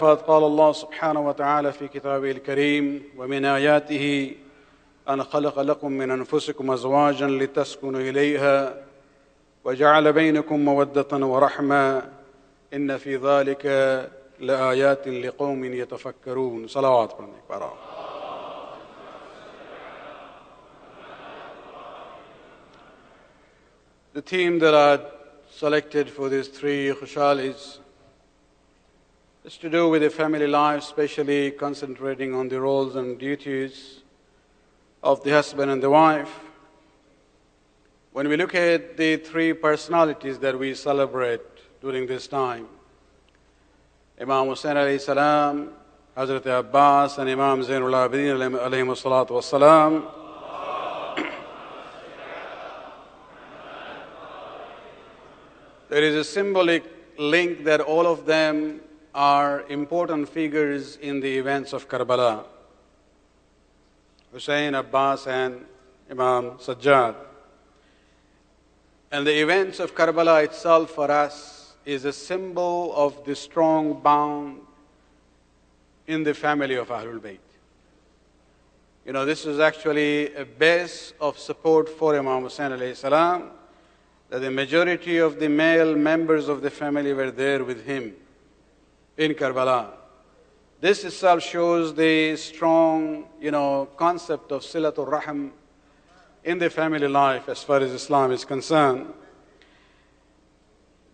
قال الله سبحانه وتعالى في كتابه الكريم ومن آياته أن خلق لكم من أنفسكم أزواجا لتسكنوا إليها وجعل بينكم مودة ورحمة إن في ذلك لآيات لقوم يتفكرون. صلوات عليك. The theme that I selected for these three khushalis is to do with the family life, especially concentrating on the roles and duties of the husband and the wife. When we look at the three personalities that we celebrate during this time, Imam Hussain alayhi salam, Hazrat Abbas, and Imam Zainul Abidin alayhi salatu wassalam, there is a symbolic link that all of them are important figures in the events of Karbala. Hussain, Abbas, and Imam Sajjad. And the events of Karbala itself for us is a symbol of the strong bond in the family of Ahlul Bayt. This is actually a base of support for Imam Hussain alayhi salam, that the majority of the male members of the family were there with him in Karbala. This itself shows the strong, concept of Silatul Rahim in the family life as far as Islam is concerned.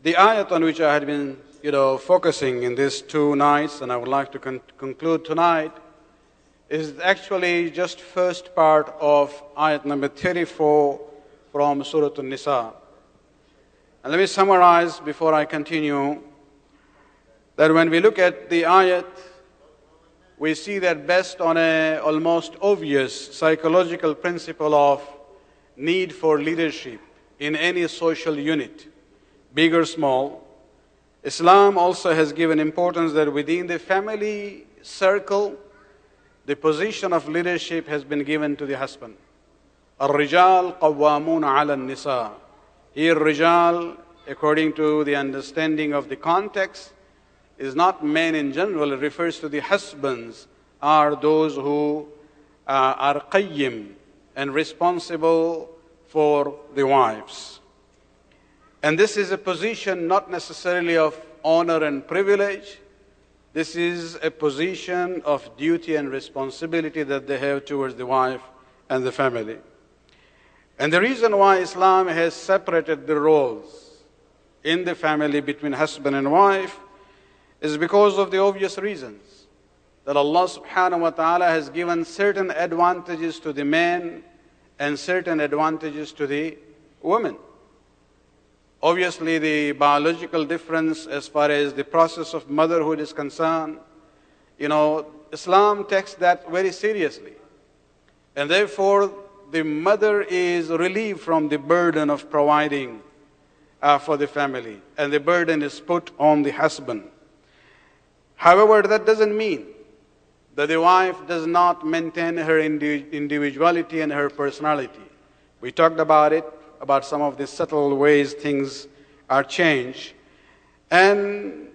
The ayat on which I had been, focusing in these 2 nights, and I would like to conclude tonight, is actually just first part of ayat number 34 from Surah An-Nisa. And let me summarize before I continue that when we look at the ayat, we see that based on an almost obvious psychological principle of need for leadership in any social unit, big or small, Islam also has given importance that within the family circle, the position of leadership has been given to the husband. الرجال قوامون على النساء. Here, Rijal, according to the understanding of the context, is not men in general. It refers to the husbands, are those who are qayyim and responsible for the wives. And this is a position not necessarily of honor and privilege. This is a position of duty and responsibility that they have towards the wife and the family. And the reason why Islam has separated the roles in the family between husband and wife is because of the obvious reasons that Allah subhanahu wa ta'ala has given certain advantages to the men and certain advantages to the women. Obviously, the biological difference as far as the process of motherhood is concerned, Islam takes that very seriously. And therefore, the mother is relieved from the burden of providing for the family, and the burden is put on the husband. However, that doesn't mean that the wife does not maintain her individuality and her personality. We talked about it, about some of the subtle ways things are changed. And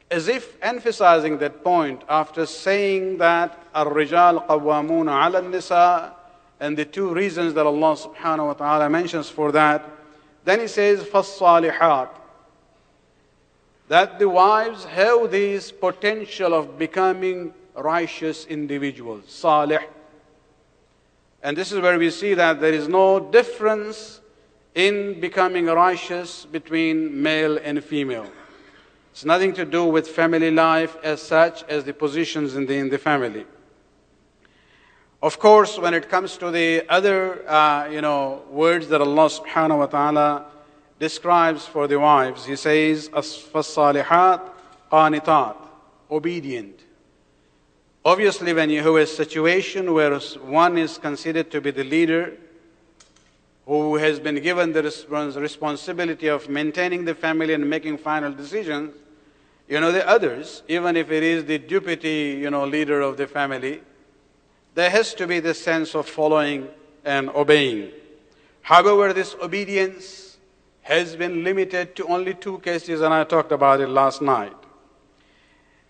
as if emphasizing that point, after saying that الرجال قوامون على النساء, and the 2 reasons that Allah subhanahu wa ta'ala mentions for that, then he says فَالصَّالِحَاتِ, that the wives have this potential of becoming righteous individuals, salih. And this is where we see that there is no difference in becoming righteous between male and female. It's nothing to do with family life as such as the positions in the family. Of course, when it comes to the other, words that Allah subhanahu wa ta'ala describes for the wives, He says, فَالصَّالِحَاتِ قَانِتَاتِ, obedient. Obviously, when you have a situation where one is considered to be the leader, who has been given the responsibility of maintaining the family and making final decisions, the others, even if it is the deputy, leader of the family, there has to be this sense of following and obeying. However, this obedience has been limited to only 2 cases, and I talked about it last night.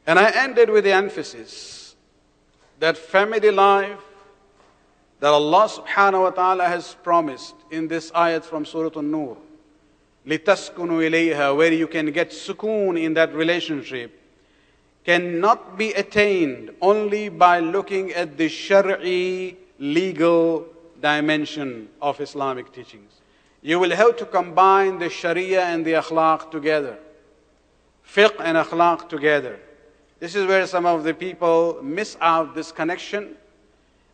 And I ended with the emphasis that family life that Allah subhanahu wa ta'ala has promised in this ayat from Surah An-Nur, لِتَسْكُنُوا إِلَيْهَا, where you can get sukoon in that relationship, cannot be attained only by looking at the Shari'i legal dimension of Islamic teachings. You will have to combine the Sharia and the Akhlaq together, fiqh and Akhlaq together. This is where some of the people miss out this connection,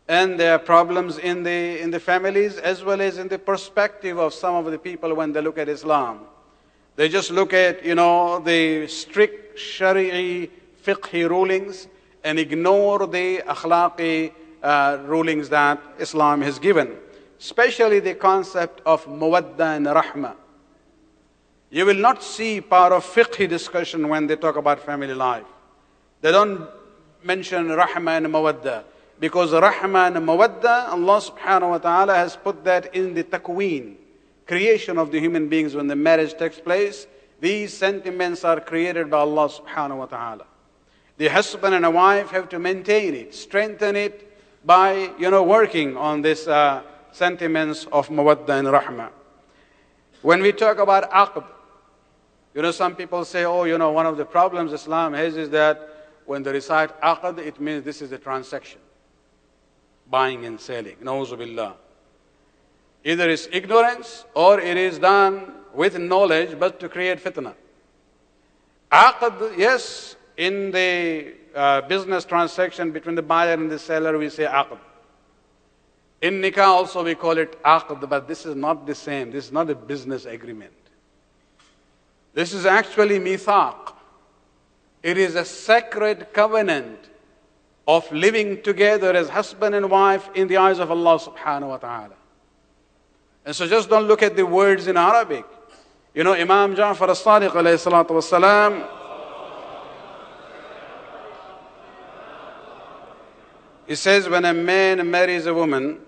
and there are problems in the families as well as in the perspective of some of the people when they look at Islam. They just look at, the strict Shari'i fiqhi rulings and ignore the akhlaqi rulings that Islam has given, especially the concept of mawadda and rahma. You will not see part of fiqhi discussion when they talk about family life. They don't mention rahma and mawadda, because rahma and mawadda, Allah subhanahu wa ta'ala has put that in the takween, creation of the human beings. When the marriage takes place, these sentiments are created by Allah subhanahu wa ta'ala. The husband and a wife have to maintain it, strengthen it by, working on these sentiments of mawadda and rahma. When we talk about aqd, some people say, one of the problems Islam has is that when they recite aqd, it means this is a transaction, buying and selling. Na'uzu billah. Either it's ignorance or it is done with knowledge but to create fitna. Aqd, yes, in the business transaction between the buyer and the seller, we say aqd. In nikah also we call it aqd, but this is not the same. This is not a business agreement. This is actually mithaq. It is a sacred covenant of living together as husband and wife in the eyes of Allah subhanahu wa ta'ala. And so just don't look at the words in Arabic. Imam Ja'far as-Sadiq alayhi salatu wasalam, he says when a man marries a woman,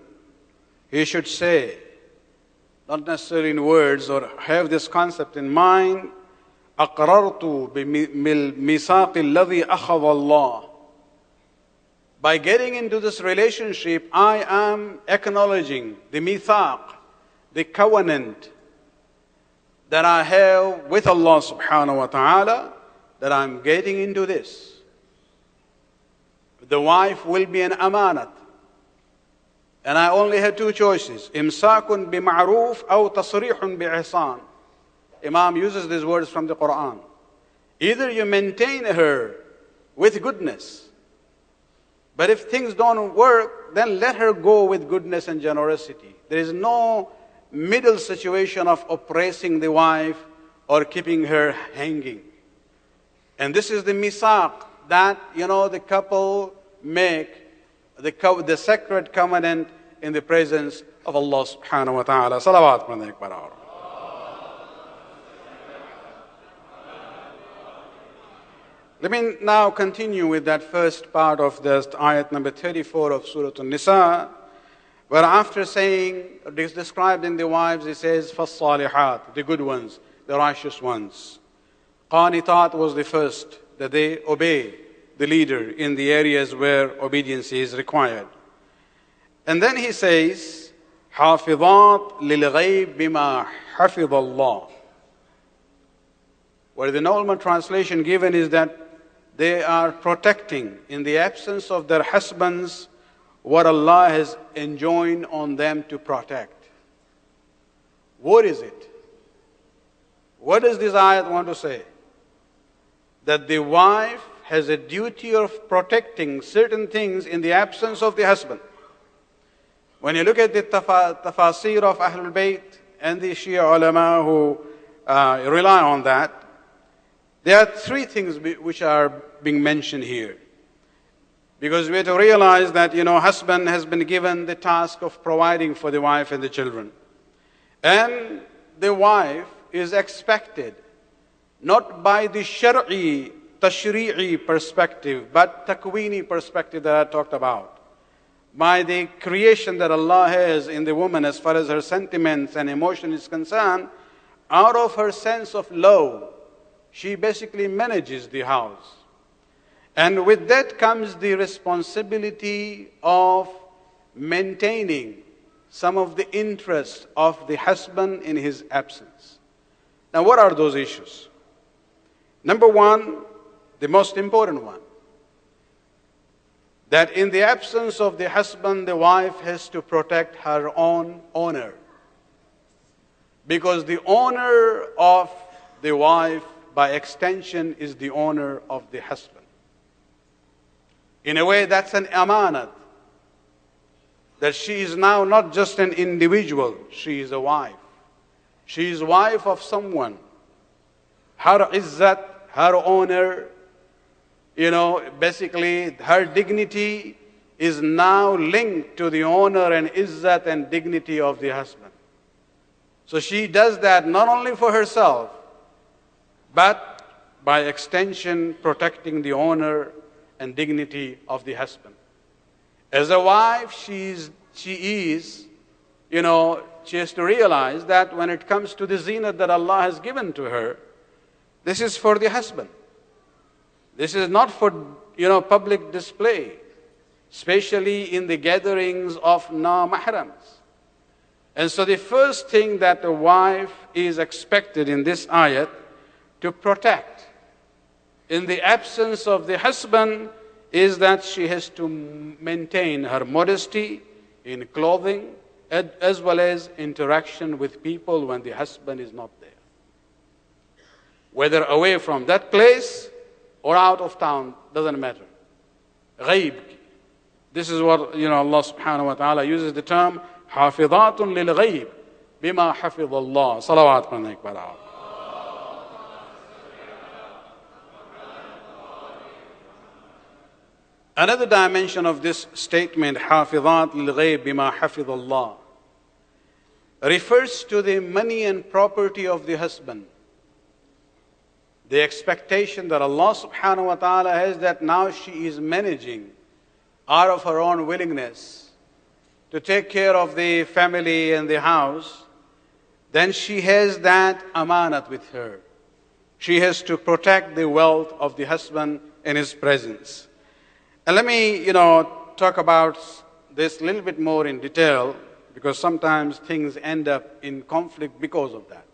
he should say, not necessarily in words, or have this concept in mind, أقررت بميثاق الذي أخذ الله. By getting into this relationship, I am acknowledging the mithaq, the covenant that I have with Allah subhanahu wa ta'ala, that I'm getting into this. The wife will be an amanat. And I only have two choices. Imsakun bima'roof aw tasrihun bi'ihsan. Imam uses these words from the Quran. Either you maintain her with goodness, but if things don't work, then let her go with goodness and generosity. There is no middle situation of oppressing the wife or keeping her hanging. And this is the misaq that, the couple make, the sacred covenant in the presence of Allah subhanahu wa ta'ala. Salawat alayhi. Let me now continue with that first part of this ayat number 34 of Surah An-Nisa, where after saying, this described in the wives, it says, فَالصَّالِحَاتِ, the good ones, the righteous ones. Qanitat was the first, that they obey the leader in the areas where obedience is required. And then he says, حَافِظَاتْ لِلْغَيْبِ بِمَا حَفِظَ اللَّهِ. Where the normal translation given is that they are protecting, in the absence of their husbands, what Allah has enjoined on them to protect. What is it? What does this ayat want to say? That the wife has a duty of protecting certain things in the absence of the husband. When you look at the tafasir of Ahlul Bayt and the Shia ulama who rely on that, there are three things which are being mentioned here. Because we have to realize that, husband has been given the task of providing for the wife and the children. And the wife is expected, not by the Shar'i, Tashri'i perspective, but Takweeni perspective that I talked about. By the creation that Allah has in the woman as far as her sentiments and emotion is concerned, out of her sense of love, she basically manages the house. And with that comes the responsibility of maintaining some of the interests of the husband in his absence. Now, what are those issues? Number one, the most important one, that in the absence of the husband, the wife has to protect her own honor. Because the honor of the wife, by extension, is the honor of the husband. In a way, that's an amanat, that she is now not just an individual, she is a wife. She is wife of someone. Her izzat, her honor, basically her dignity is now linked to the honor and izzat and dignity of the husband. So she does that not only for herself, but by extension protecting the honor and dignity of the husband. As a wife, she has to realize that when it comes to the zinat that Allah has given to her, this is for the husband. This is not for, public display, especially in the gatherings of na-mahrams. And so the first thing that a wife is expected in this ayat to protect in the absence of the husband is that she has to maintain her modesty in clothing as well as interaction with people when the husband is not there. Whether away from that place or out of town, doesn't matter. Ghaib. This is what Allah subhanahu wa ta'ala uses the term حافظات للغيب بما حفظ الله. صلوات عليك برا. Another dimension of this statement, حافظات للغيب بما حفظ الله, refers to the money and property of the husband. The expectation that Allah subhanahu wa ta'ala has that now she is managing out of her own willingness to take care of the family and the house, then she has that amanat with her. She has to protect the wealth of the husband in his presence. And let me, talk about this a little bit more in detail, because sometimes things end up in conflict because of that.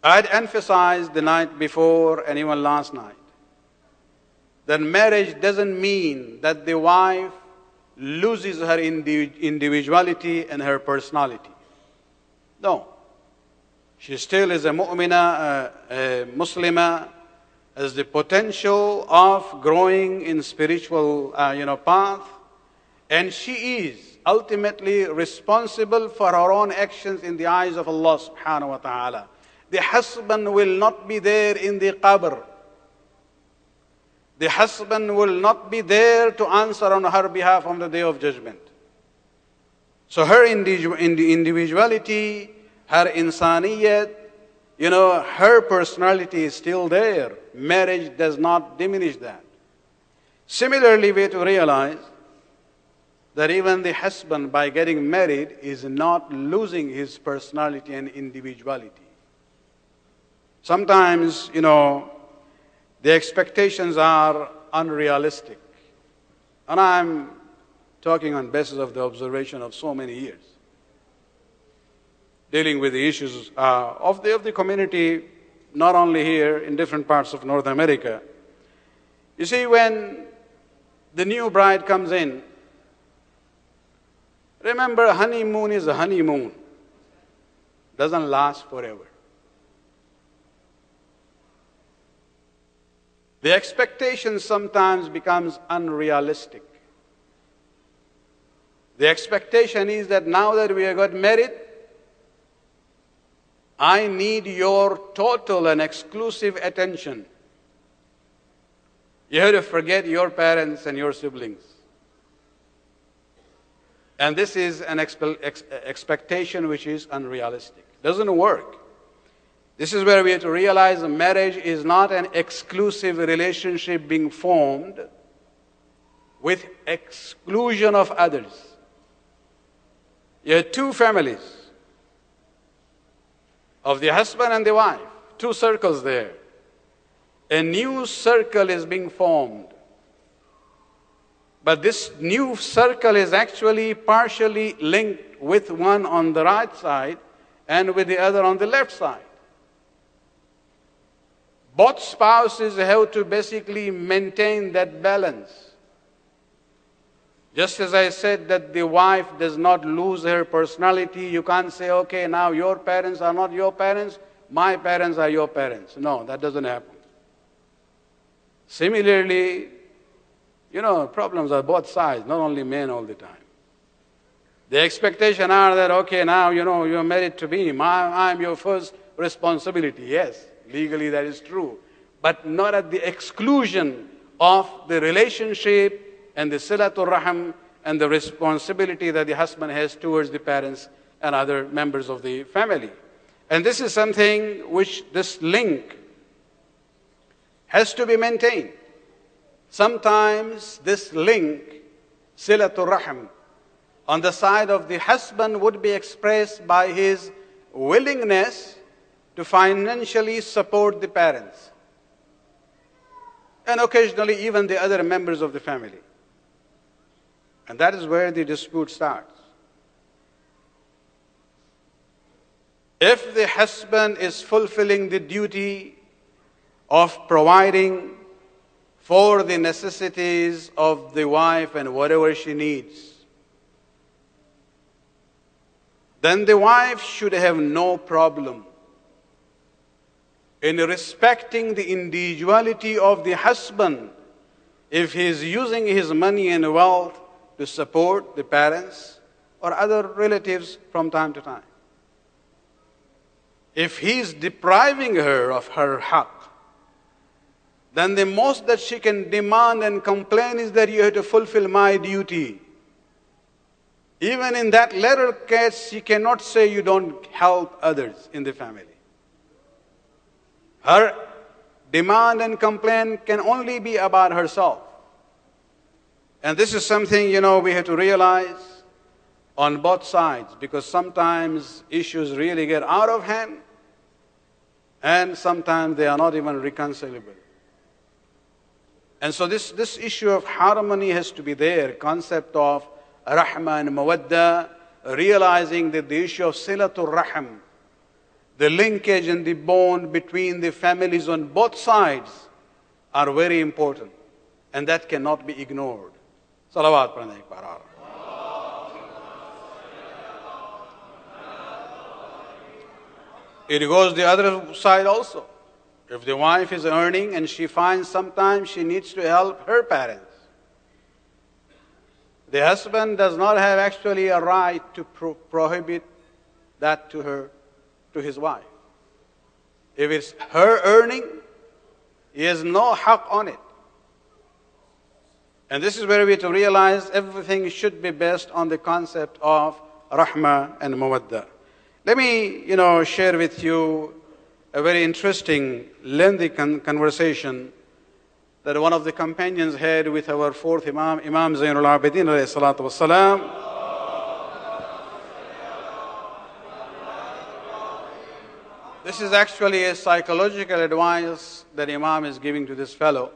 I had emphasized the night before and even last night that marriage doesn't mean that the wife loses her individuality and her personality. No. She still is a mu'mina, a Muslimah, has the potential of growing in spiritual path, and she is ultimately responsible for her own actions in the eyes of Allah subhanahu wa ta'ala. The husband will not be there in the qabr. The husband will not be there to answer on her behalf on the day of judgment. So her individuality, her insaniyat, her personality is still there. Marriage does not diminish that. Similarly, we have to realize that even the husband, by getting married, is not losing his personality and individuality. Sometimes, the expectations are unrealistic. And I'm talking on basis of the observation of so many years, dealing with the issues of the community, not only here, in different parts of North America. You see, when the new bride comes in, remember, honeymoon is a honeymoon. Doesn't last forever. The expectation sometimes becomes unrealistic. The expectation is that now that we have got married, I need your total and exclusive attention. You have to forget your parents and your siblings. And this is an expectation which is unrealistic. Doesn't work. This is where we have to realize that marriage is not an exclusive relationship being formed with exclusion of others. You have two families of the husband and the wife, two circles there. a new circle is being formed. But this new circle is actually partially linked with one on the right side and with the other on the left side. Both spouses have to basically maintain that balance. Just as I said that the wife does not lose her personality, you can't say, okay, now your parents are not your parents, my parents are your parents. No, that doesn't happen. Similarly, problems are both sides, not only men all the time. The expectation are that, okay, now, you're married to me. I'm your first responsibility. Yes, legally that is true. But not at the exclusion of the relationship and the silatul rahim and the responsibility that the husband has towards the parents and other members of the family. And this is something which this link has to be maintained. Sometimes this link, silatul rahim, on the side of the husband would be expressed by his willingness to financially support the parents, and occasionally even the other members of the family. And that is where the dispute starts. If the husband is fulfilling the duty of providing for the necessities of the wife and whatever she needs, then the wife should have no problem in respecting the individuality of the husband if he is using his money and wealth to support the parents or other relatives from time to time. If he is depriving her of her haqq, then the most that she can demand and complain is that you have to fulfill my duty. Even in that latter case, she cannot say you don't help others in the family. Her demand and complaint can only be about herself. And this is something, we have to realize on both sides, because sometimes issues really get out of hand and sometimes they are not even reconcilable. And so this issue of harmony has to be there, concept of rahma and mawadda, realizing that the issue of silatul rahim, the linkage and the bond between the families on both sides are very important. And that cannot be ignored. Salawat pranay parar. It goes the other side also. If the wife is earning and she finds sometimes she needs to help her parents, the husband does not have actually a right to prohibit that to his wife. If it's her earning, he has no haqq on it. And this is where we have to realize everything should be based on the concept of rahmah and mawadda. Let me, share with you a very interesting, lengthy conversation that one of the companions had with our fourth Imam, Imam Zainul Abidin alayhi salatu wassalam. This is actually a psychological advice that Imam is giving to this fellow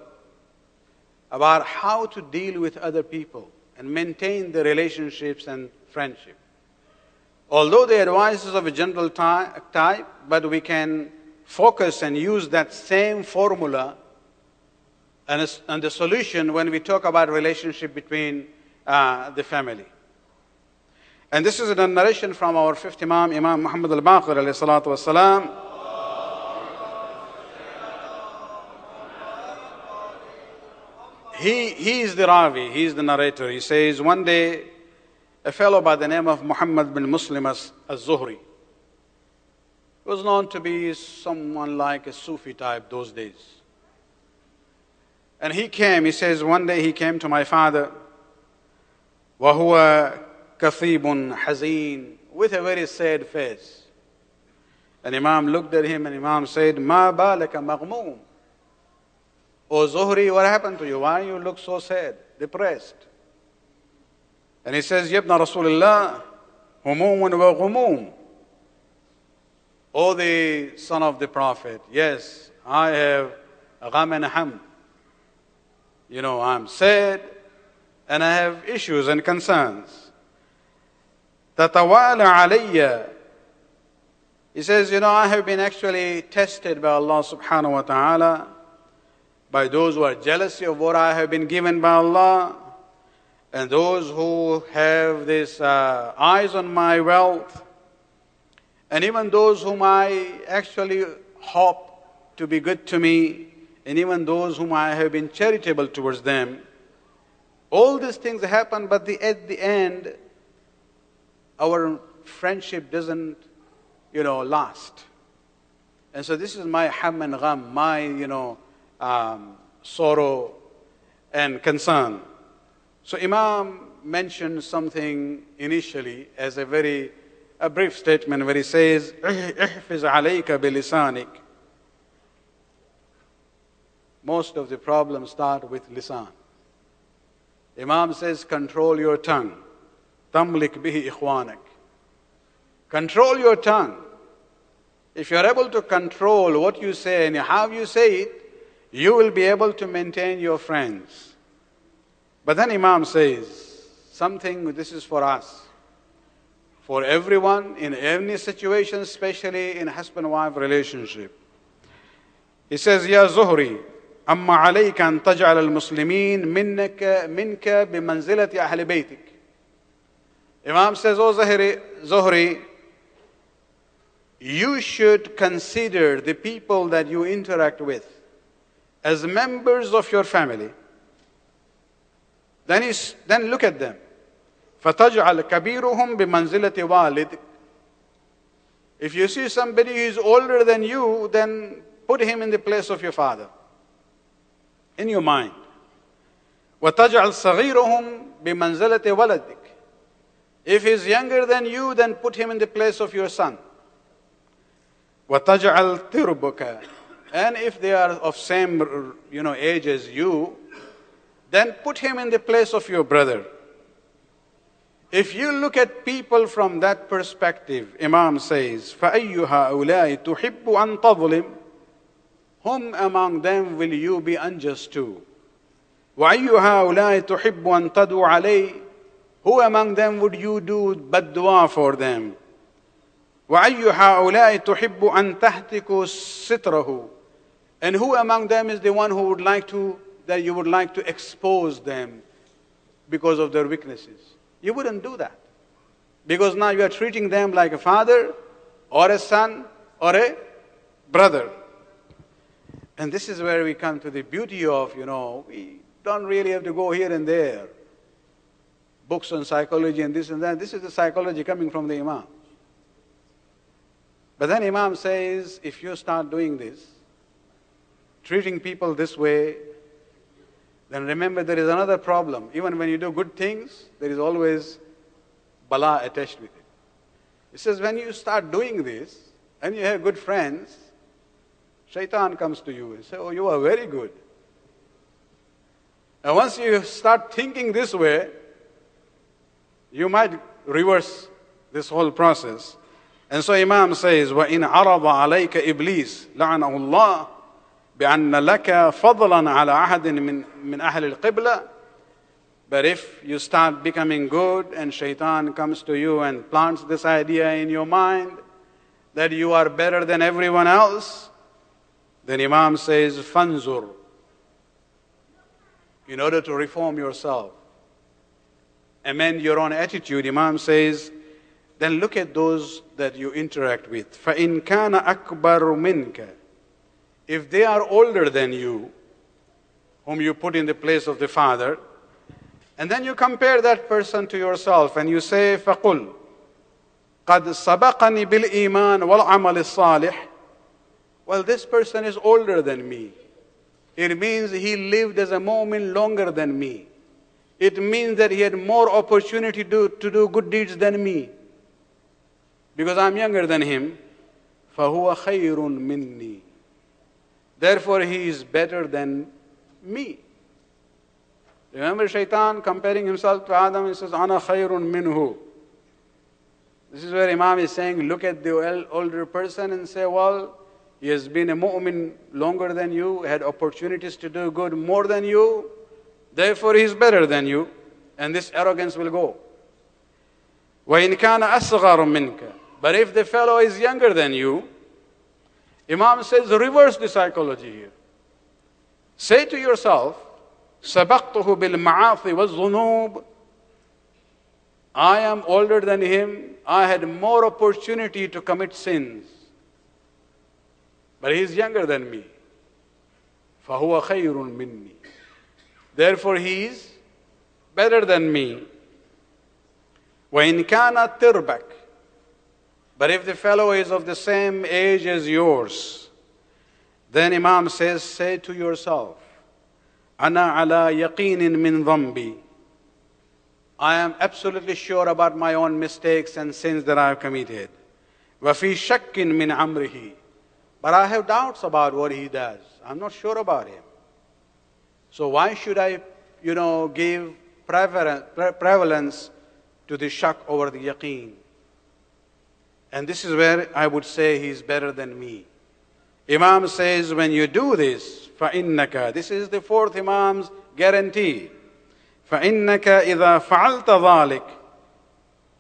about how to deal with other people and maintain the relationships and friendship. Although the advice is of a general type, but we can focus and use that same formula and the solution when we talk about relationship between the family. And this is a narration from our fifth Imam, Imam Muhammad al-Baqir alayhi salatu wassalam. He is the Ravi, he is the narrator. He says, one day, a fellow by the name of Muhammad bin Muslim az-Zuhri was known to be someone like a Sufi type those days. And he says, one day he came to my father, وَهُوَ كَثِيبٌ حَزِينٌ, with a very sad face. And Imam looked at him and Imam said, مَا بَالَكَ مَغْمُومٌ. Oh Zuhri, what happened to you? Why you look so sad, depressed? And he says, Yabna Rasulullah, humumun wa ghumum. O the son of the Prophet, yes, I have gham and ham. I'm sad and I have issues and concerns. تَتَوَالَ عَلَيَّ. He says, I have been actually tested by Allah subhanahu wa ta'ala, by those who are jealous of what I have been given by Allah, and those who have this eyes on my wealth, and even those whom I actually hope to be good to me, and even those whom I have been charitable towards them. All these things happen, but at the end, our friendship doesn't, last. And so this is my ham and gham, my, sorrow and concern. So Imam mentioned something initially as a brief statement where he says, احفظ عليك بلسانك. Most of the problems start with lisan. Imam says, control your tongue. تملك به إخوانك. Control your tongue. If you are able to control what you say and how you say it, you will be able to maintain your friends. But then Imam says, something, this is for us, for everyone, in any situation, especially in husband-wife relationship. He says, يا زهري أما عليك أن تجعل المسلمين منك بمنزلة أهل بيتك. Imam says, oh Zuhri, you should consider the people that you interact with as members of your family. Then look at them. فَتَجْعَلْ كَبِيرُهُمْ بِمَنْزِلَةِ وَالِدِكَ. If you see somebody who is older than you, then put him in the place of your father, in your mind. وَتَجْعَلْ صَغِيرُهُمْ بِمَنْزِلَةِ وَلَدِكَ. If he is younger than you, then put him in the place of your son. وَتَجْعَلْ تِرْبُكَ. And if they are of same age as you, then put him in the place of your brother. If you look at people from that perspective, Imam says, فَأَيُّ هَؤُلَاءِ تُحِبُّ أَن تَظْلِمْ. Whom among them will you be unjust to? وَأَيُّ هَؤُلَاءِ تُحِبُّ أَن تَدُعَ عَلَيْهِ. Who among them would you do bad dua for them? وَأَيُّ هَؤُلَاءِ تُحِبُّ أَن تَهْتِكُ سِتْرَهُ. And who among them is the one who that you would like to expose them because of their weaknesses? You wouldn't do that. Because now you are treating them like a father or a son or a brother. And this is where we come to the beauty of, we don't really have to go here and there. Books on psychology and this and that. This is the psychology coming from the Imam. But then Imam says, if you start doing this, treating people this way, then remember there is another problem. Even when you do good things, there is always bala attached with it. It says when you start doing this, and you have good friends, shaitan comes to you and says, oh, you are very good. And once you start thinking this way, you might reverse this whole process. And so Imam says, وَإِنْ عَرَضَ عَلَيْكَ إِبْلِيسِ لَعَنَهُ اللَّهِ بِأَنَّ لَكَ فَضْلًا عَلَى أَحَدٍ مِنْ أَهْلِ الْقِبْلَةِ. But if you start becoming good and shaitan comes to you and plants this idea in your mind that you are better than everyone else, then Imam says, فَانْزُرْ. In order to reform yourself, amend your own attitude, Imam says, then look at those that you interact with. فَإِنْ كَانَ أَكْبَرُ مِنْكَ. If they are older than you, whom you put in the place of the father, and then you compare that person to yourself and you say, فَقُلْ قَدْ سَبَقَنِي بِالْإِيمَانِ وَالْعَمَلِ الصَّالِحِ. Well, this person is older than me. It means he lived as a mu'min longer than me. It means that he had more opportunity to do good deeds than me. Because I'm younger than him. فَهُوَ خَيْرٌ مِنِّي. Therefore, he is better than me. Remember Shaitan comparing himself to Adam, he says, أَنَا خَيْرٌ مِنْهُ. This is where Imam is saying, look at the older person and say, well, He has been a mu'min longer than you, had opportunities to do good more than you, therefore he is better than you, and this arrogance will go. وَإِنْ كَانَ أَصْغَرٌ مِّنْكَ. But if the fellow is younger than you, Imam says, reverse the psychology here. Say to yourself, سَبَقْتُهُ بِالْمَعَاصِ وَالذُّنُوبِ. I am older than him. I had more opportunity to commit sins. But he is younger than me. فَهُوَ خَيْرٌ مِّنِّي. Therefore he is better than me. وَإِنْ كَانَ تِرْبَكَ. But if the fellow is of the same age as yours, then Imam says, say to yourself, أَنَا عَلَى يَقِينٍ مِّن ذَنْبِي. I am absolutely sure about my own mistakes and sins that I have committed. وَفِي شَكٍّ مِّنْ عَمْرِهِ. But I have doubts about what he does. I'm not sure about him. So why should I, give prevalence to the shak over the yaqeen? And this is where I would say he's better than me. Imam says, when you do this, فَإِنَّكَ. This is the fourth Imam's guarantee. فَإِنَّكَ إِذَا فَعَلْتَ ذَلِكَ.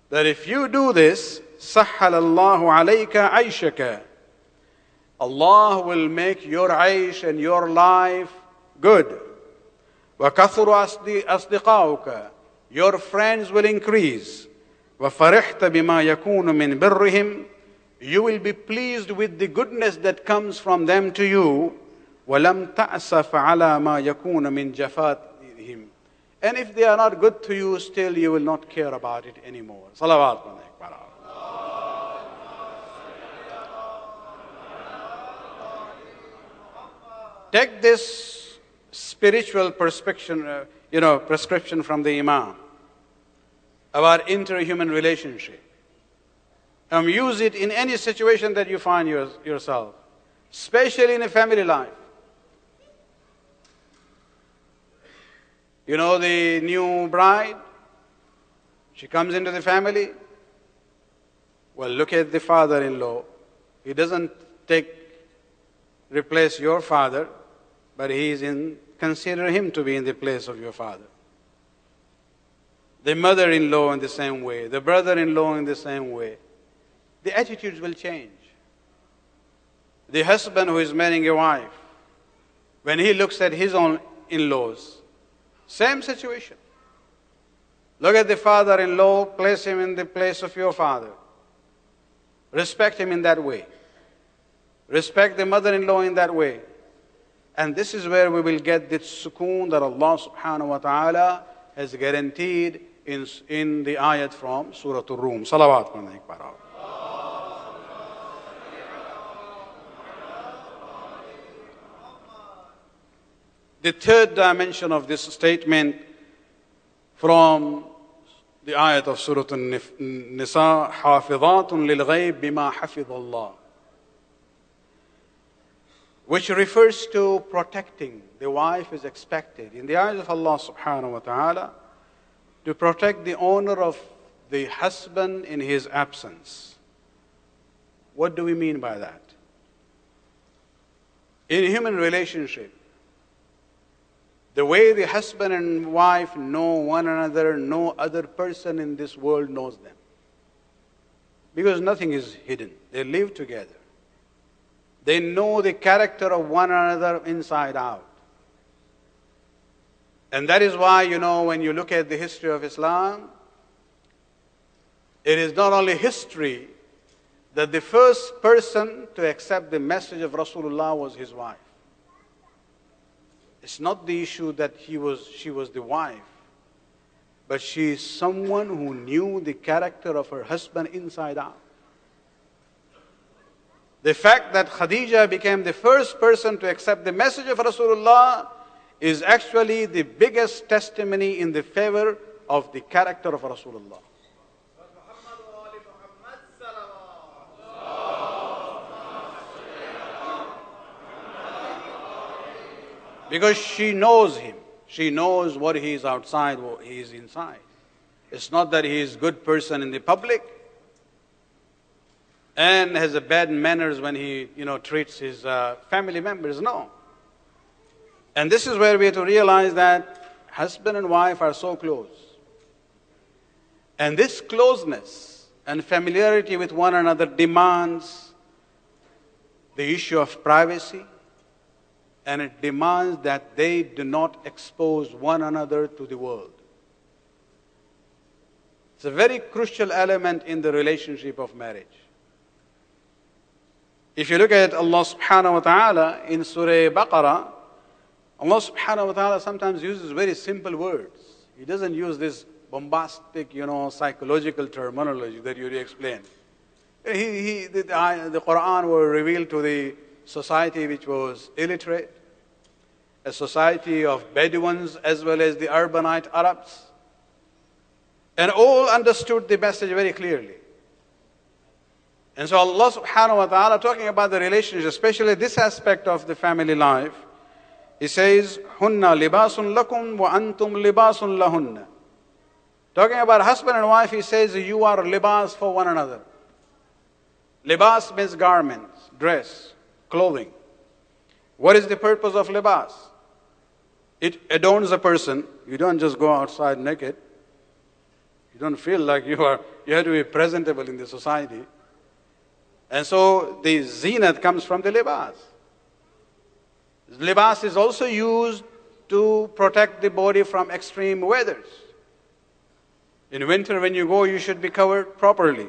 That if you do this, سَحَّلَ اللَّهُ عَلَيْكَ عَيْشَكَ. Allah will make your aish and your life good. وَكَثُرُ أَصْدِقَاؤُكَ. Your friends will increase. وَفَرِحْتَ بِمَا يَكُونُ مِنْ بِرِّهِمْ. You will be pleased with the goodness that comes from them to you. وَلَمْ تَأْسَفَ عَلَى مَا يَكُونَ مِنْ جَفَاتِهِمْ. And if they are not good to you, still you will not care about it anymore. Salawat. Take this spiritual prescription from the Imam about inter-human relationship. And use it in any situation that you find yourself, especially in a family life. The new bride, she comes into the family. Well, look at the father-in-law. He doesn't replace your father, but consider him to be in the place of your father. The mother-in-law in the same way, the brother-in-law in the same way. The attitudes will change. The husband who is marrying a wife, when he looks at his own in-laws, same situation. Look at the father-in-law, place him in the place of your father. Respect him in that way. Respect the mother-in-law in that way. And this is where we will get the sukoon that Allah subhanahu wa ta'ala has guaranteed in the ayat from Surah Ar-Rum. Salawat. The third dimension of this statement from the ayat of Surah An-Nisa, حَافِظَاتٌ لِلْغَيْبِ بِمَا حَفِظَ اللَّهِ, which refers to protecting. The wife is expected, in the eyes of Allah subhanahu wa ta'ala, to protect the honor of the husband in his absence. What do we mean by that? In a human relationship, the way the husband and wife know one another, no other person in this world knows them. Because nothing is hidden. They live together. They know the character of one another inside out. And that is why, when you look at the history of Islam, it is not only history that the first person to accept the message of Rasulullah was his wife. It's not the issue that she was the wife, but she is someone who knew the character of her husband inside out. The fact that Khadija became the first person to accept the message of Rasulullah is actually the biggest testimony in the favor of the character of Rasulullah. Because she knows him. She knows what he is outside, what he is inside. It's not that he is a good person in the public and has a bad manners when he, treats his family members. No. And this is where we have to realize that husband and wife are so close. And this closeness and familiarity with one another demands the issue of privacy, and it demands that they do not expose one another to the world. It's a very crucial element in the relationship of marriage. If you look at Allah subhanahu wa ta'ala in Surah Baqarah, Allah subhanahu wa ta'ala sometimes uses very simple words. He doesn't use this bombastic, psychological terminology that you explain. The Quran was revealed to the society which was illiterate, a society of Bedouins as well as the urbanite Arabs. And all understood the message very clearly. And so Allah subhanahu wa ta'ala, talking about the relationship, especially this aspect of the family life, He says, Hunna libasun lakum wa antum libasun lahunna. Talking about husband and wife, He says, you are libas for one another. Libas means garments, dress, clothing. What is the purpose of libas? It adorns a person. You don't just go outside naked. You don't feel like you have to be presentable in the society. And so the zinat comes from the libas. Libas is also used to protect the body from extreme weathers. In winter when you go, you should be covered properly.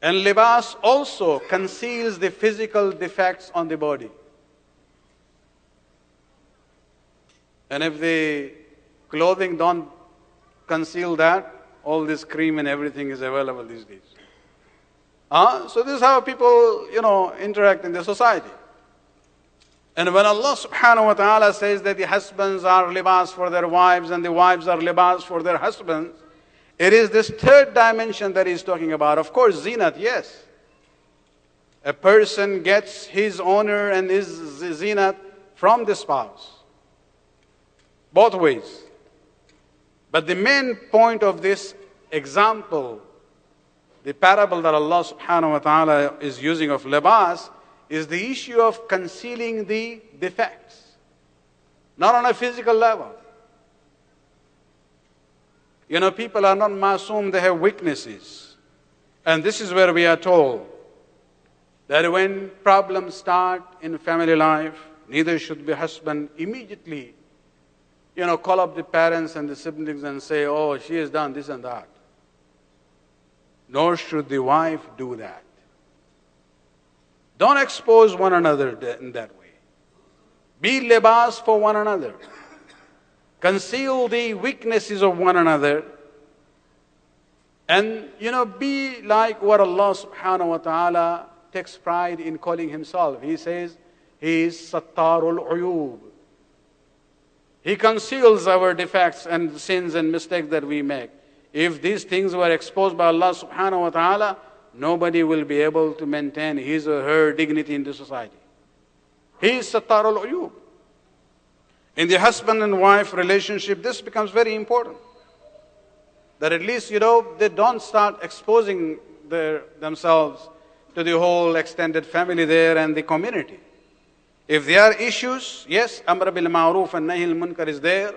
And libas also conceals the physical defects on the body. And if the clothing don't conceal that, all this cream and everything is available these days. So this is how people, interact in the society. And when Allah subhanahu wa ta'ala says that the husbands are libas for their wives and the wives are libas for their husbands, it is this third dimension that He's talking about. Of course, zinat, yes. A person gets his honor and his zinat from the spouse. Both ways. But the main point of this example, the parable that Allah subhanahu wa ta'ala is using of libas, is the issue of concealing the defects. Not on a physical level. People are not masoom, they have weaknesses. And this is where we are told that when problems start in family life, neither should the husband immediately, call up the parents and the siblings and say, oh, she has done this and that. Nor should the wife do that. Don't expose one another in that way. Be libas for one another. Conceal the weaknesses of one another. And, be like what Allah subhanahu wa ta'ala takes pride in calling Himself. He says, He is Sattarul Uyub. He conceals our defects and sins and mistakes that we make. If these things were exposed by Allah subhanahu wa ta'ala, nobody will be able to maintain his or her dignity in the society. He is Sattarul Uyub. In the husband and wife relationship, this becomes very important. That at least, they don't start exposing themselves to the whole extended family there and the community. If there are issues, yes, Amr bil Ma'ruf and Nahi al-Munkar is there.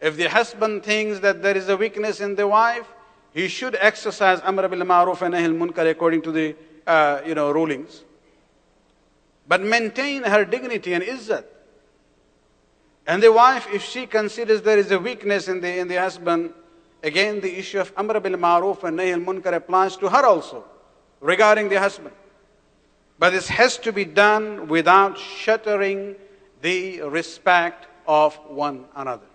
If the husband thinks that there is a weakness in the wife, he should exercise Amr bil Ma'ruf and Nahi al-Munkar according to the rulings. But maintain her dignity and izzat. And the wife, if she considers there is a weakness in the husband, again the issue of Amr bil Ma'ruf and Nahi al-Munkar applies to her also, regarding the husband. But this has to be done without shattering the respect of one another.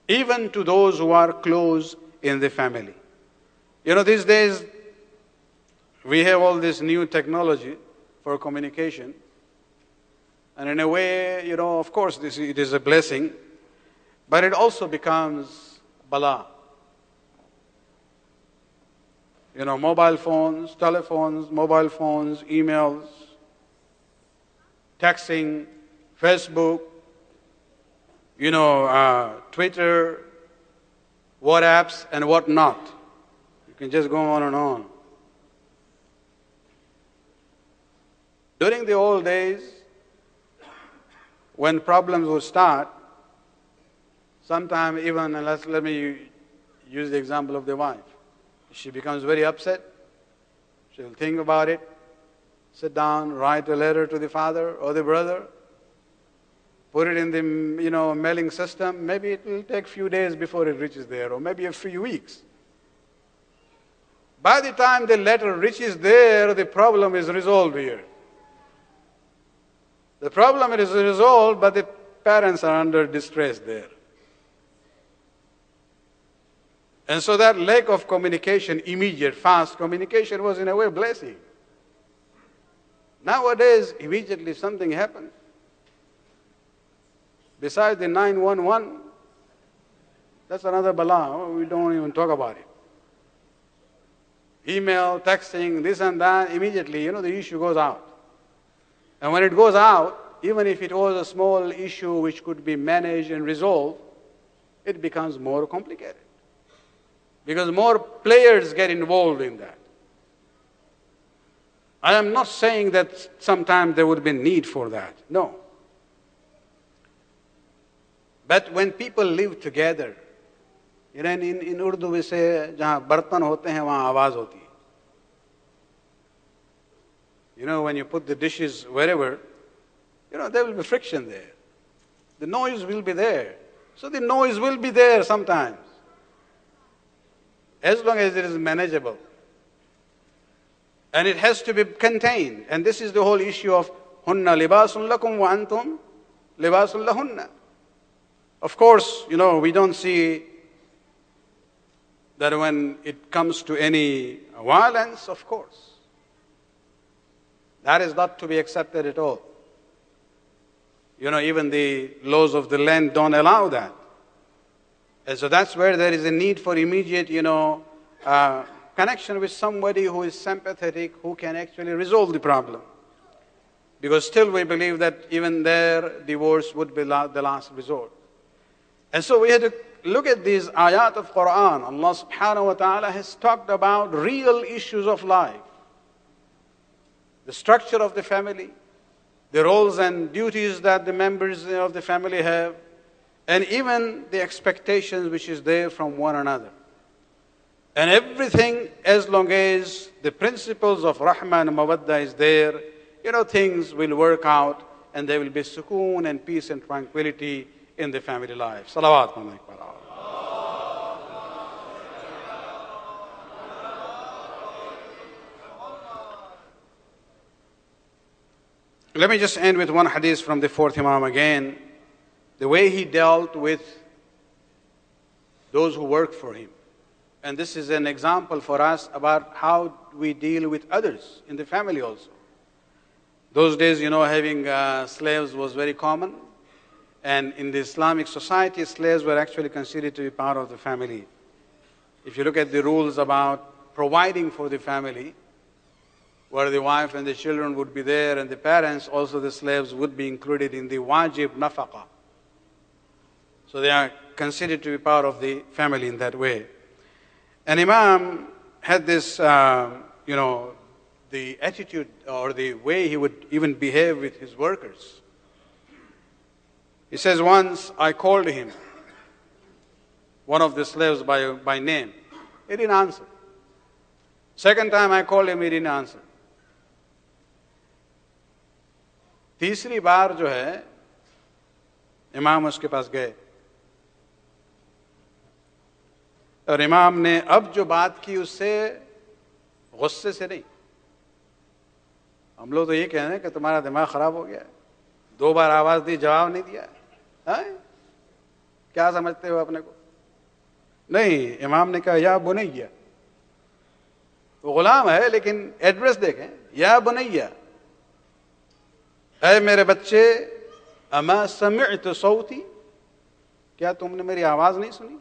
Even to those who are close in the family. These days, we have all this new technology for communication. And in a way, of course, it is a blessing, but it also becomes bala. Mobile phones, telephones, mobile phones, emails, texting, Facebook, Twitter, WhatsApps, and whatnot. You can just go on and on. During the old days, when problems would start, sometimes even, and let me use the example of the wife. She becomes very upset. She'll think about it, sit down, write a letter to the father or the brother, put it in the mailing system. Maybe it will take a few days before it reaches there, or maybe a few weeks. By the time the letter reaches there, the problem is resolved here. The problem is resolved, but the parents are under distress there. And so that lack of communication, immediate, fast communication, was in a way a blessing. Nowadays, immediately something happens. Besides the 911, that's another bala. We don't even talk about it. Email, texting, this and that, immediately, the issue goes out. And when it goes out, even if it was a small issue which could be managed and resolved, it becomes more complicated. Because more players get involved in that. I am not saying that sometimes there would be need for that. No. But when people live together, in Urdu we say, jahan bartan hote hain, wahan awaaz hoti hai. When you put the dishes wherever, there will be friction there. The noise will be there. So the noise will be there sometimes, as long as it is manageable. And it has to be contained. And this is the whole issue of hunna libasun lakum wa antum libasun lahunna. Of course, we don't see that when it comes to any violence, of course. That is not to be accepted at all. Even the laws of the land don't allow that. And so that's where there is a need for immediate, connection with somebody who is sympathetic, who can actually resolve the problem. Because still we believe that even there, divorce would be the last resort. And so we had to look at these ayat of Quran. Allah subhanahu wa ta'ala has talked about real issues of life. The structure of the family, the roles and duties that the members of the family have, and even the expectations which is there from one another. And everything, as long as the principles of Rahma and Mawadda is there, things will work out and there will be sukoon and peace and tranquility in the family life. Salawat. Let me just end with one hadith from the fourth Imam again. The way he dealt with those who work for him. And this is an example for us about how we deal with others in the family also. Those days, having slaves was very common. And in the Islamic society, slaves were actually considered to be part of the family. If you look at the rules about providing for the family, where the wife and the children would be there, and the parents, also the slaves, would be included in the wajib nafaqah. So they are considered to be part of the family in that way. And Imam had this, the attitude or the way he would even behave with his workers. He says, once I called him, one of the slaves by name. He didn't answer. Second time I called him, he didn't answer. तीसरी बार जो है इमाम उसके पास गए और इमाम ने अब जो बात की उससे गुस्से से नहीं. हम लोग तो ये कह रहे हैं कि तुम्हारा दिमाग खराब हो गया है, 2 बार आवाज दी, जवाब नहीं दिया है, क्या समझते हो अपने को? नहीं, इमाम ने कहा या बुनैया. वो गुलाम है लेकिन एड्रेस देखें, या बुनैया, ऐ मेरे बच्चे, अमा समिअत सौती, क्या तुमने मेरी आवाज नहीं सुनी?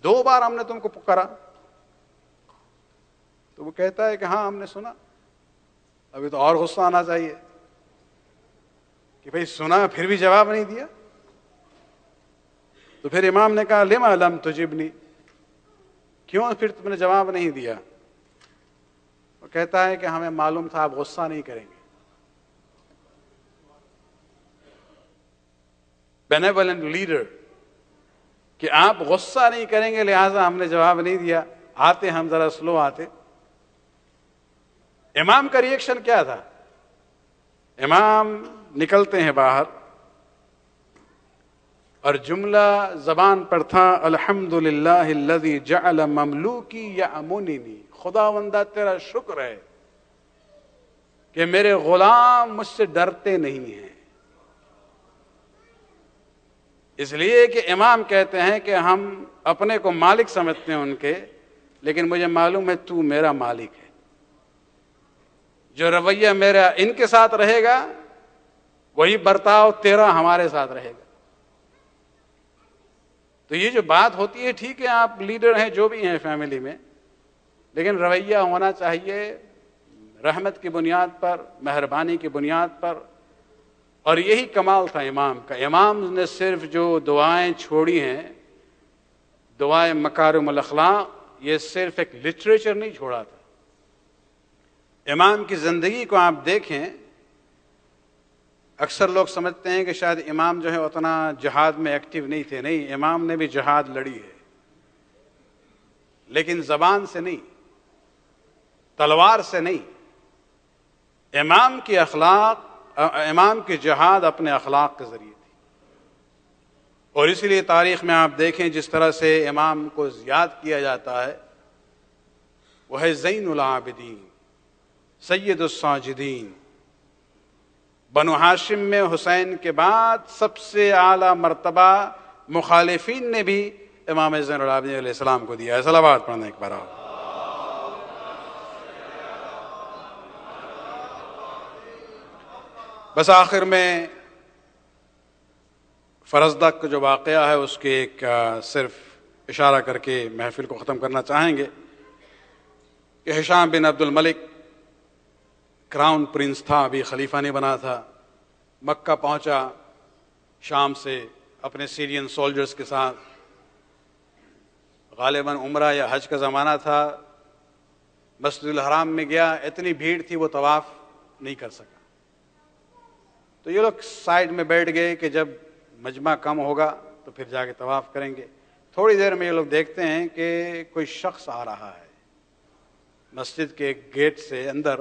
2 बार हमने तुमको पुकारा. तो वो कहता है कि हाँ हमने सुना. अभी तो और गुस्सा आना चाहिए कि भाई सुना फिर भी जवाब नहीं दिया. तो फिर इमाम ने कहा लिमा लम तुजिबनी, क्यों फिर तुमने जवाब नहीं दिया? वो कहता है कि हमें मालूम था आप गुस्सा नहीं करेंगे. benevolent leader کہ آپ غصہ نہیں کریں گے لہٰذا ہم نے جواب نہیں دیا، آتے ہم ذرا سلو آتے. امام کا ریئیکشن کیا تھا؟ امام نکلتے ہیں باہر اور جملہ زبان پر تھا الحمدللہ الذی جعل مملوکی یأمننی، خداوندہ تیرا شکر ہے کہ میرے غلام مجھ سے ڈرتے نہیں ہیں. اس لیے کہ امام کہتے ہیں کہ ہم اپنے کو مالک سمجھتے ہیں ان کے، لیکن مجھے معلوم ہے تو میرا مالک ہے. جو رویہ میرا ان کے ساتھ رہے گا وہی برتاؤ تیرا ہمارے ساتھ رہے گا. تو یہ جو بات ہوتی ہے، ٹھیک ہے آپ لیڈر ہیں جو بھی ہیں فیملی میں، لیکن رویہ ہونا چاہیے رحمت کی بنیاد پر، مہربانی کی بنیاد پر. اور یہی کمال تھا امام کا. امام نے صرف جو دعائیں چھوڑی ہیں، دعائیں مکارم الاخلاق، یہ صرف ایک لٹریچر نہیں چھوڑا تھا. امام کی زندگی کو آپ دیکھیں، اکثر لوگ سمجھتے ہیں کہ شاید امام جو ہے اتنا جہاد میں ایکٹیو نہیں تھے. نہیں، امام نے بھی جہاد لڑی ہے، لیکن زبان سے نہیں، تلوار سے نہیں. امام کی اخلاق، امام کی جہاد اپنے اخلاق کے ذریعے تھی. اور اسی لیے تاریخ میں آپ دیکھیں جس طرح سے امام کو یاد کیا جاتا ہے، وہ ہے زین العابدین، سید الساجدین. بنو ہاشم میں حسین کے بعد سب سے اعلیٰ مرتبہ مخالفین نے بھی امام زین العابدین علیہ السلام کو دیا ہے. صلوات پڑھنا ایک بار آپ. بس آخر میں فرزدق کا جو واقعہ ہے اس کے ایک صرف اشارہ کر کے محفل کو ختم کرنا چاہیں گے کہ ہشام بن عبد الملک کراؤن پرنس تھا، ابھی خلیفہ نہیں بنا تھا. مکہ پہنچا شام سے اپنے سیرین سولجرز کے ساتھ. غالباً عمرہ یا حج کا زمانہ تھا. مسجد الحرام میں گیا، اتنی بھیڑ تھی وہ طواف نہیں کر سکا. تو یہ لوگ سائڈ میں بیٹھ گئے کہ جب مجمع کم ہوگا تو پھر جا کے طواف کریں گے. تھوڑی دیر میں یہ لوگ دیکھتے ہیں کہ کوئی شخص آ رہا ہے مسجد کے ایک گیٹ سے اندر،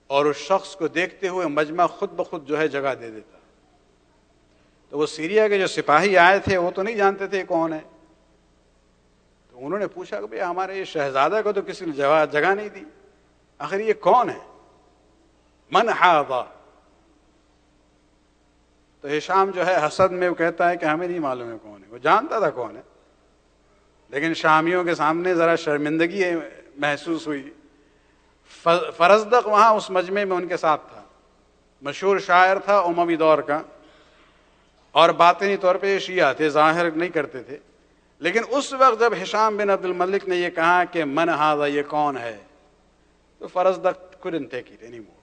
اور اس شخص کو دیکھتے ہوئے مجمع خود بخود جو ہے جگہ دے دیتا. تو وہ سیریا کے جو سپاہی آئے تھے وہ تو نہیں جانتے تھے کون ہے. تو انہوں نے پوچھا کہ بھئی ہمارے یہ شہزادہ کو تو کسی نے جگہ نہیں دی، آخر یہ کون ہے؟ من ھذا؟ تو ہشام جو ہے حسد میں وہ کہتا ہے کہ ہمیں نہیں معلوم ہے کون ہے. وہ جانتا تھا کون ہے، لیکن شامیوں کے سامنے ذرا شرمندگی محسوس ہوئی. فرزدق وہاں اس مجمع میں ان کے ساتھ تھا. مشہور شاعر تھا اموی دور کا، اور باطنی طور پہ شیعہ تھے، ظاہر نہیں کرتے تھے. لیکن اس وقت جب ہشام بن عبد الملک نے یہ کہا کہ من ھذا، یہ کون ہے، تو فرزدق couldn't take it anymore.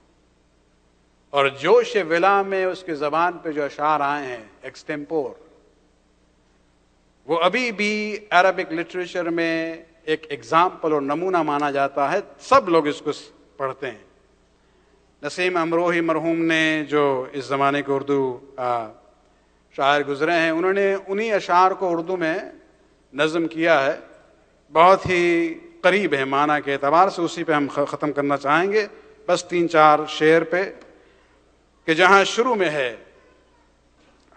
اور جوش ولا میں اس کی زبان پہ جو اشعار آئے ہیں ایکسٹیمپور، وہ ابھی بھی عربک لٹریچر میں ایک ایگزامپل اور نمونہ مانا جاتا ہے. سب لوگ اس کو پڑھتے ہیں. نسیم امروہی مرحوم نے جو اس زمانے کے اردو شاعر گزرے ہیں، انہوں نے انہی اشعار کو اردو میں نظم کیا ہے. بہت ہی قریب ہے معنی کے اعتبار سے. اسی پہ ہم ختم کرنا چاہیں گے، بس 3-4 شعر پہ، کہ جہاں شروع میں ہے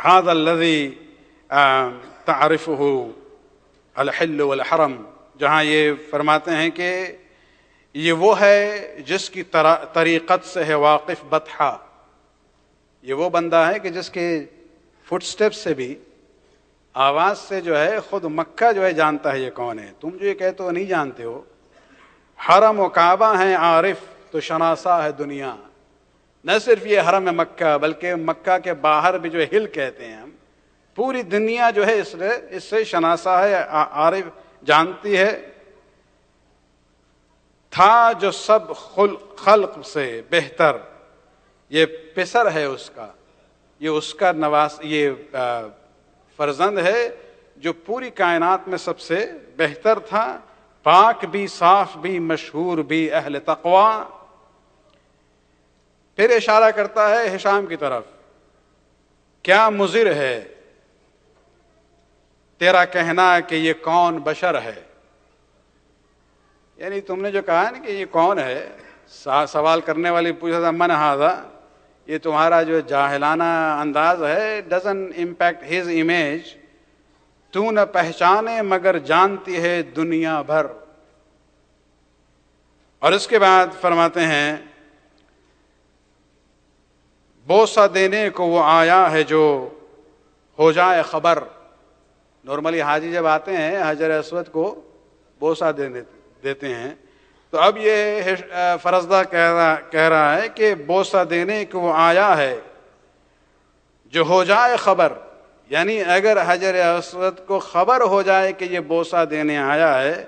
ھذا الذی تعرفہ الحل والحرم، جہاں یہ فرماتے ہیں کہ یہ وہ ہے جس کی طریقت سے ہے واقف بطحا. یہ وہ بندہ ہے کہ جس کے فٹ سٹیپ سے بھی، آواز سے جو ہے خود مکہ جو ہے جانتا ہے یہ کون ہے. تم جو یہ کہتے ہو نہیں جانتے ہو. حرم و کعبہ ہیں عارف تو شناسا ہے دنیا. نہ صرف یہ حرم مکہ بلکہ مکہ کے باہر بھی جو ہل کہتے ہیں ہم، پوری دنیا جو ہے اس سے شناسا ہے، عارف جانتی ہے. تھا جو سب خلق سے بہتر، یہ پسر ہے اس کا، یہ اس کا نواس، یہ فرزند ہے جو پوری کائنات میں سب سے بہتر تھا. پاک بھی، صاف بھی، مشہور بھی، اہل تقوی. پھر اشارہ کرتا ہے ہشام کی طرف، کیا مضر ہے تیرا کہنا کہ یہ کون بشر ہے، یعنی تم نے جو کہا نا کہ یہ کون ہے، سوال کرنے والی پوچھا تھا من ھذا، یہ تمہارا جو جاہلانہ انداز ہے ڈزن امپیکٹ ہز امیج، تو نہ پہچانے مگر جانتی ہے دنیا بھر. اور اس کے بعد فرماتے ہیں بوسہ دینے کو وہ آیا ہے جو ہو جائے خبر. نارملی حاجی جب آتے ہیں حجر اسود کو بوسہ دیتے ہیں، تو اب یہ فرزدہ کہہ رہا ہے کہ بوسہ دینے کو وہ آیا ہے جو ہو جائے خبر، یعنی اگر حجر اسود کو خبر ہو جائے کہ یہ بوسہ دینے آیا ہے،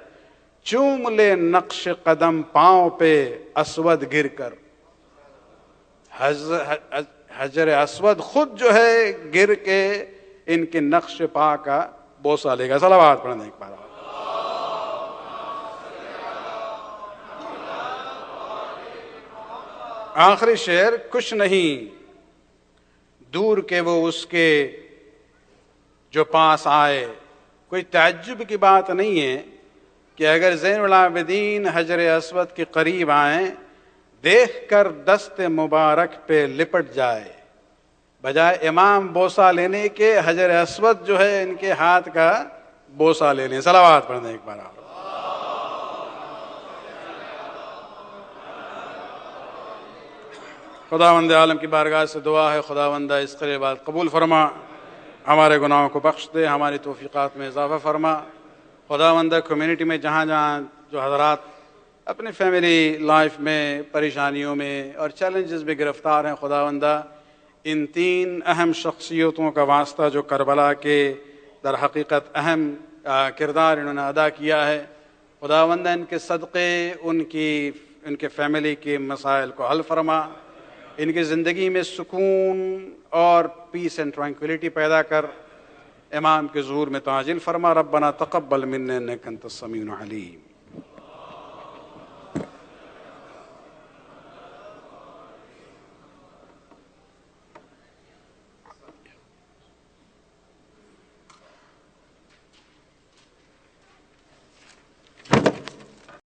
چوم لے نقش قدم پاؤں پہ اسود گر کر. حجر اسود خود جو ہے گر کے ان کے نقش پا کا بوسہ لے گا. صلوات پڑھنے ایک بار. آخری شعر، کچھ نہیں دور کے وہ اس کے جو پاس آئے. کوئی تعجب کی بات نہیں ہے کہ اگر زین العابدین حجر اسود کے قریب آئیں، دیکھ کر دست مبارک پہ لپٹ جائے، بجائے امام بوسہ لینے کے حجر اسود جو ہے ان کے ہاتھ کا بوسہ لے لیں. صلوات پڑھنے ایک بار. خداوند عالم کی بارگاہ سے دعا ہے خداوندہ اس قربات قبول فرما، ہمارے گناہوں کو بخش دے، ہماری توفیقات میں اضافہ فرما. خداوندہ کمیونٹی میں جہاں جہاں جو حضرات اپنی فیملی لائف میں پریشانیوں میں اور چیلنجز میں گرفتار ہیں، خداوندہ ان تین اہم شخصیتوں کا واسطہ جو کربلا کے در حقیقت اہم کردار انہوں نے ادا کیا ہے، خداوندہ ان کے صدقے ان کے فیملی کے مسائل کو حل فرما، ان کی زندگی میں سکون اور پیس اینڈ ٹرانکولیٹی پیدا کر، امام کے ظہور میں تعجیل فرما. ربنا تقبل منا انک انت السمیع العلیم.